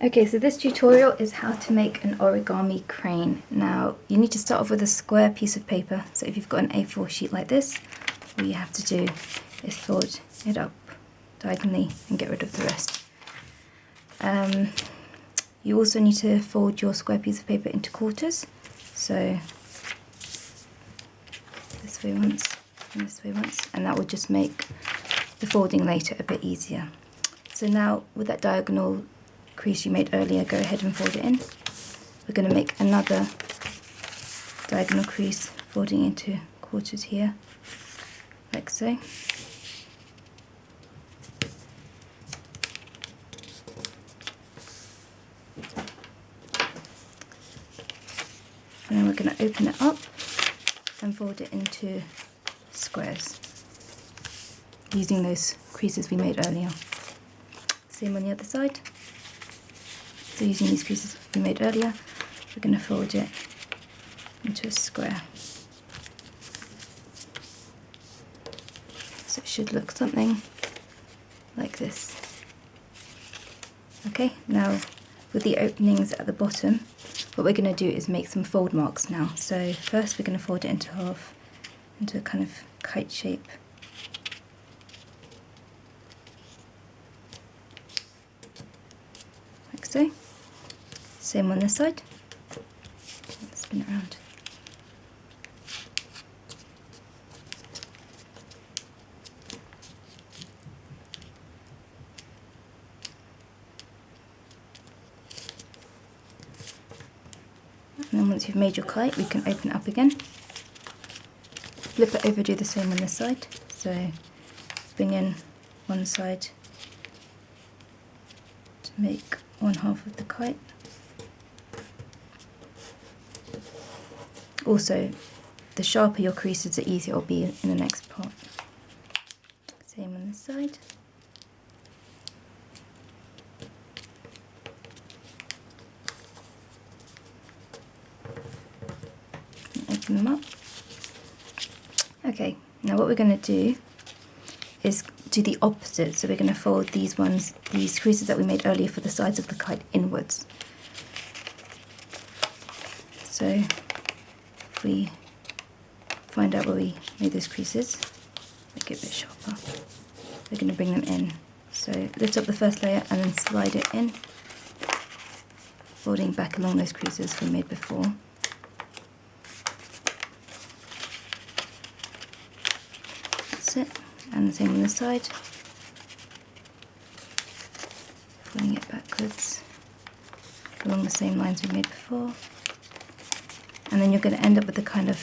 Okay, so this tutorial is how to make an origami crane. Now, you need to start off with a square piece of paper. So if you've got an A4 sheet like this, all you have to do is fold it up diagonally and get rid of the rest. You also need to fold your square piece of paper into quarters. So this way once and this way once, and that will just make the folding later a bit easier. So now with that diagonal crease you made earlier, go ahead and fold it in. We're going to make another diagonal crease, folding into quarters here, like so. And then we're going to open it up and fold it into squares using those creases we made earlier. Same on the other side. So using these creases we made earlier, we're going to fold it into a square. So it should look something like this. Okay, now with the openings at the bottom, what we're going to do is make some fold marks now. So first we're going to fold it into half, into a kind of kite shape. Like so. Same on this side. Let's spin it around. And then once you've made your kite, we can open it up again. Flip it over, do the same on this side. So bring in one side to make one half of the kite. Also, the sharper your creases, the easier it will be in the next part. Same on this side. Open them up. Okay, now what we're going to do is do the opposite. So we're going to fold these creases that we made earlier for the sides of the kite inwards. So if we find out where we made those creases, make it a bit sharper, we're going to bring them in. So lift up the first layer and then slide it in, folding back along those creases we made before. That's it. And the same on this side, folding it backwards along the same lines we made before. And then you're going to end up with the kind of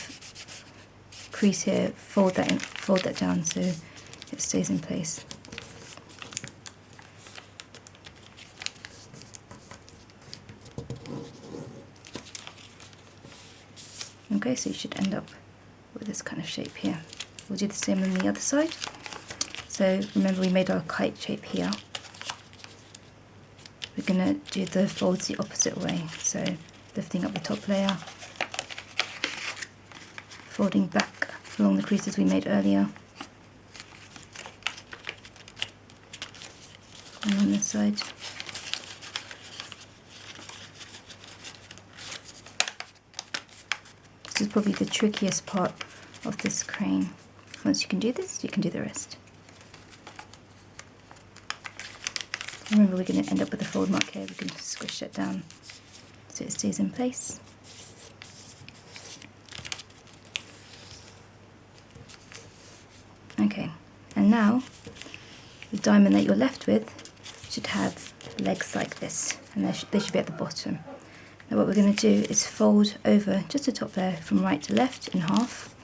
crease here, fold that down so it stays in place. Okay, so you should end up with this kind of shape here. We'll do the same on the other side. So remember we made our kite shape here. We're going to do the folds the opposite way. So lifting up the top layer, folding back along the creases we made earlier. And on this side. This is probably the trickiest part of this crane. Once you can do this, you can do the rest. Remember, we're going to end up with a fold mark here. We can just squish it down so it stays in place. Okay, and now the diamond that you're left with should have legs like this, and they should be at the bottom. Now what we're going to do is fold over just the top layer from right to left in half.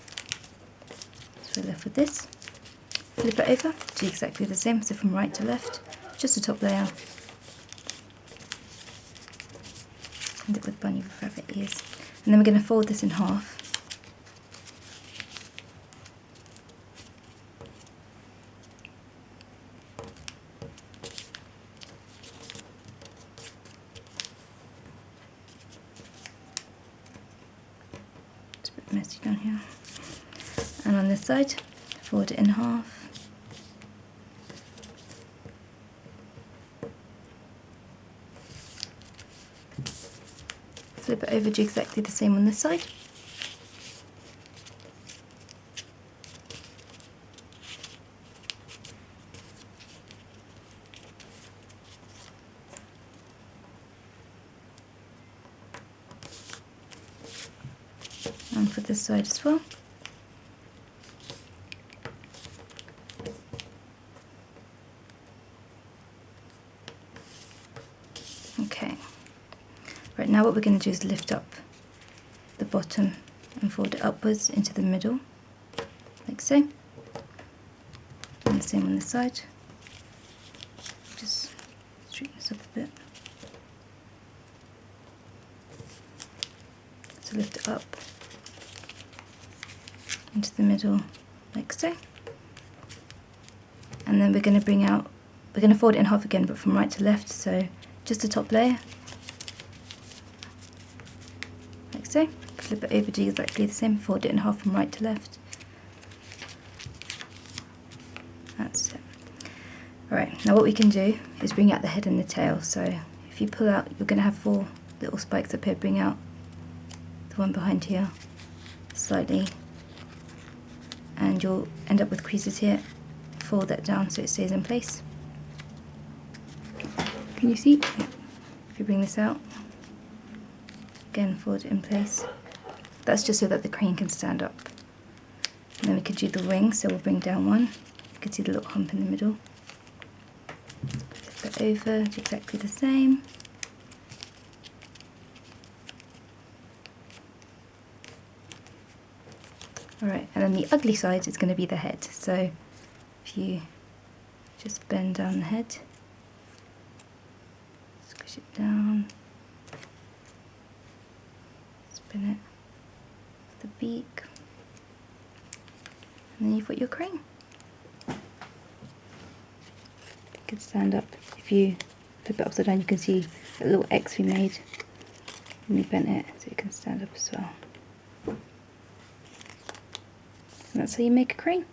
So we're left with this. Flip it over, do exactly the same, so from right to left, just the top layer. End it with bunny rabbit ears. And then we're going to fold this in half. It's a bit messy down here. And on this side, fold it in half. flip it over, do exactly the same on this side. And for this side as well. Okay, right, now what we're going to do is lift up the bottom and fold it upwards into the middle, like so. And the same on this side. Just straighten this up a bit. So lift it up into the middle, like so. And then we're going to fold it in half again, but from right to left, so just the top layer, like so. Flip it over, do exactly the same, fold it in half from right to left. That's it. Alright, now what we can do is bring out the head and the tail. So if you pull out, you're going to have 4 little spikes up here. Bring out the one behind here slightly, and you'll end up with creases here. Fold that down so it stays in place. Can you see? Yeah. If you bring this out, again fold it in place. That's just so that the crane can stand up. And then we could do the wing, so we'll bring down one. You can see the little hump in the middle. Flip it over, do exactly the same. Alright, and then the ugly side is going to be the head. So if you just bend down the head, squish it down, spin it, the beak, and then you've got your crane. You can stand up. If you flip it upside down, you can see a little X we made when we bent it, so it can stand up as well. And that's how you make a crane.